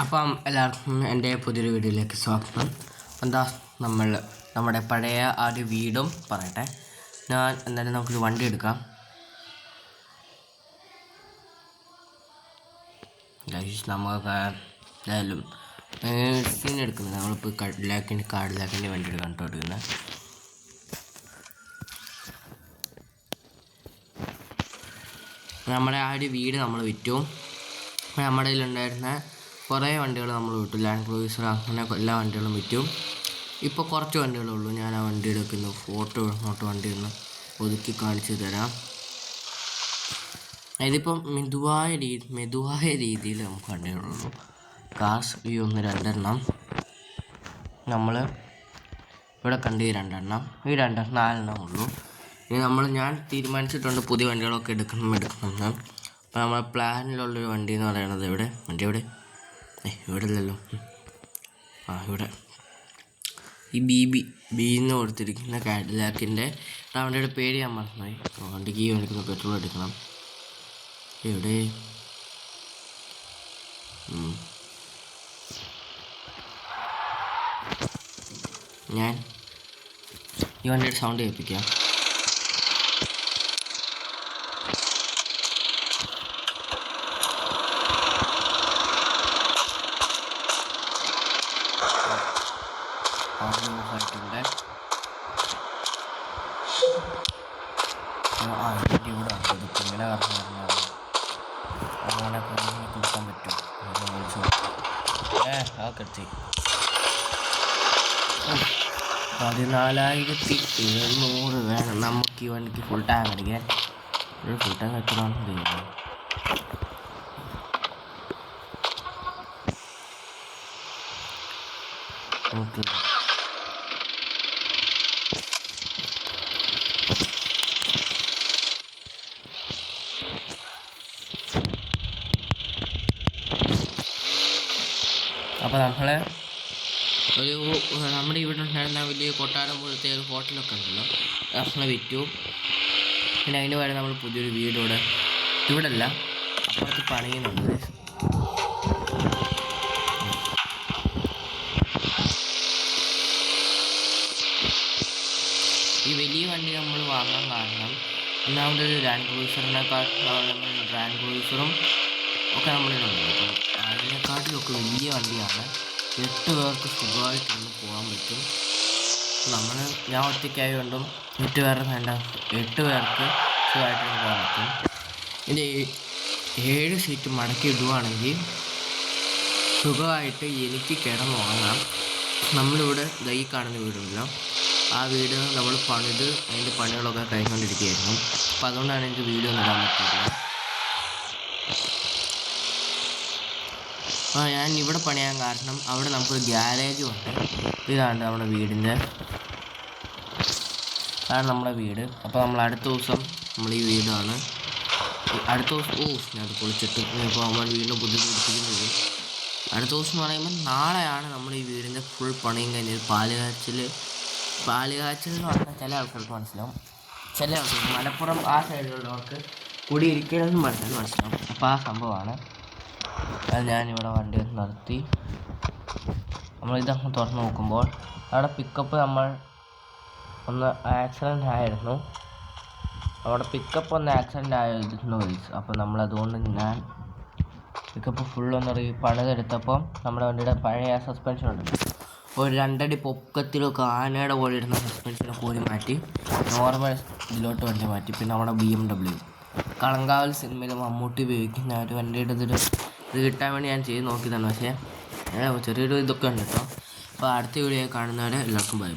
അപ്പം എല്ലാവർക്കും എൻ്റെ പുതിയൊരു വീഡിയോയിലേക്ക് സ്വാഗതം. എന്താ നമ്മുടെ പഴയ ആ ഒരു വീടും പറയട്ടെ. ഞാൻ എന്തായാലും നമുക്കൊരു വണ്ടി എടുക്കാം. നമുക്ക് എന്തായാലും സീൻ എടുക്കുന്നത് നമ്മളിപ്പോൾ കാർഡിലാക്കിൻ്റെ വണ്ടി എടുക്കാൻ എടുക്കുന്നത്. നമ്മുടെ ആ ഒരു വീട് നമ്മൾ വിറ്റു. നമ്മുടെ കയ്യിലുണ്ടായിരുന്ന കുറേ വണ്ടികൾ നമ്മൾ വിട്ടു. ലാൻഡ് ക്രൂയിസർ അങ്ങനെ എല്ലാ വണ്ടികളും വിറ്റു. ഇപ്പോൾ കുറച്ച് വണ്ടികളേ ഉള്ളൂ. ഞാൻ ആ വണ്ടി എടുക്കുന്നു. ഫോട്ടോ വണ്ടി ഒന്ന് ഒതുക്കി കാണിച്ചു തരാം. ഇതിപ്പം മെതുവായ രീതിയിൽ നമുക്ക് വണ്ടികളുള്ളൂ. കാർസ് ഈ 1-2 നമ്മൾ ഇവിടെ കണ്ട് ഈ 2 ഈ 4 ഉള്ളൂ. ഇനി ഞാൻ തീരുമാനിച്ചിട്ടുണ്ട് പുതിയ വണ്ടികളൊക്കെ എടുക്കണം. അപ്പോൾ നമ്മുടെ പ്ലാനിലുള്ളൊരു വണ്ടി എന്ന് പറയുന്നത് ഇവിടെ ഇല്ലല്ലോ. ഇവിടെ ഈ ബിന്ന് കൊടുത്തിരിക്കുന്ന കാഡിലാക്കിൻ്റെ വണ്ടിയുടെ പേര് ഞാൻ മറന്നുപോയി. വണ്ടിക്ക് മേടിക്കുന്ന പെട്രോൾ എടുക്കണം. ഇവിടെ ഞാൻ ഈ വണ്ടിയുടെ സൗണ്ട് കേൾപ്പിക്കാം. ഓഫായിട്ടുണ്ട്. ഇവിടെ ഇങ്ങനെ അങ്ങനെ കൊടുക്കാൻ പറ്റും. കത്തി 14,700 വേണം നമുക്ക് ഈ വണ്ടിക്ക് ഫുൾ ടാങ്ക് അടിക്കാൻ. ഫുൾ ടാങ്ക് എത്രയാണെന്ന് അറിയാം. ഓക്കെ, അപ്പോൾ നമ്മുടെ ഇവിടെ ഉണ്ടായിരുന്ന വലിയ കൊട്ടാരം പോലത്തെ ഒരു ഹോട്ടലൊക്കെ ഉണ്ടല്ലോ, നമ്മളെ വിറ്റു. പിന്നെ അതിന് പകരം നമ്മൾ പുതിയൊരു വീട് ഇവിടെ അല്ല, അപ്പുറത്ത് പണിയുന്നുണ്ട്. ഈ വലിയ വണ്ടി നമ്മൾ വാങ്ങാൻ കാരണം ഒന്നാമത് ലാൻഡ് ക്രൂയിസറും ഒക്കെ നമ്മളിലുണ്ട്. അപ്പോൾ അതിനെക്കാട്ടിലൊക്കെ വലിയ വണ്ടിയാണ്. 8 പേർക്ക് സുഖമായിട്ടൊന്ന് പോകാൻ പറ്റും. ഞാൻ ഒറ്റയ്ക്കായതുകൊണ്ടും 8 പേർക്ക് സുഖമായിട്ടൊന്ന് പോകാൻ പറ്റും. ഇതിൻ്റെ 7 സീറ്റ് മടക്കി ഇടുകയാണെങ്കിൽ സുഖമായിട്ട് എനിക്ക് കിടന്നുറങ്ങാം. നമ്മളിവിടെ ഈ കാണുന്ന വീടുണ്ടല്ലോ, ആ വീട് നമ്മൾ അതിൻ്റെ പണികളൊക്കെ കഴിഞ്ഞുകൊണ്ടിരിക്കുകയായിരുന്നു. അപ്പം അതുകൊണ്ടാണ് എനിക്ക് വീഡിയോ ഒന്നും ഇടാൻ പറ്റില്ല. അപ്പോൾ ഞാൻ ഇവിടെ പണിയാൻ കാരണം അവിടെ നമുക്കൊരു ഗ്യാരേജും ഉണ്ട്. ഇതാണ് നമ്മുടെ വീട്. അപ്പോൾ നമ്മൾ അടുത്ത ദിവസം ഈ വീടാണ് അടുത്ത ദിവസം ഞാൻ പൊളിച്ചിട്ട് ഇപ്പോൾ നമ്മൾ വീടിന് ബുദ്ധിമുട്ടിക്കുന്നത്. അടുത്ത ദിവസം എന്ന് പറയുമ്പോൾ നാളെയാണ് നമ്മൾ ഈ വീടിൻ്റെ ഫുൾ പണിയും കഴിഞ്ഞത്. പാലുകാച്ചൽ എന്ന് പറഞ്ഞാൽ ചില ആൾക്കാർക്ക് മനസ്സിലാവും, ചില ആൾക്കാർക്ക് മലപ്പുറം ആ സൈഡിലുള്ളവർക്ക് കുടിയിരിക്കണമെന്ന് മനസ്സിലാവും. അപ്പോൾ ആ സംഭവമാണ്. അത് ഞാനിവിടെ വണ്ടി നിർത്തി നമ്മളിതങ്ങ് തുറന്ന് നോക്കുമ്പോൾ അവിടെ പിക്കപ്പ് ഒന്ന് ആക്സിഡൻ്റ് ആയിരുന്നു. അപ്പോൾ നമ്മളതുകൊണ്ട് ഞാൻ പിക്കപ്പ് ഫുള്ളൊന്ന് പണിതെടുത്തപ്പോൾ നമ്മുടെ വണ്ടിയുടെ പഴയ സസ്പെൻഷൻ ഉണ്ട്. ഒരു 2 അടി പൊക്കത്തിലൊക്കെ ആനയുടെ പോലെ ഇരുന്ന സസ്പെൻഷനെ കോരി മാറ്റി നോർമൽ ഇതിലോട്ട് വണ്ടി മാറ്റി. പിന്നെ നമ്മുടെ BMW കളങ്കാവൽ സിനിമയിൽ മമ്മൂട്ടി ഉപയോഗിക്കുന്ന ഒരു വണ്ടിയുടെ ഇത് കിട്ടാൻ വേണ്ടി ഞാൻ ചെയ്ത് നോക്കിയതാണ്. പക്ഷേ ചെറിയൊരു ഇതൊക്കെ ഉണ്ട് കേട്ടോ. അപ്പോൾ അടുത്ത വീഡിയോ കാണുന്നവരെ എല്ലാവർക്കും ബൈ.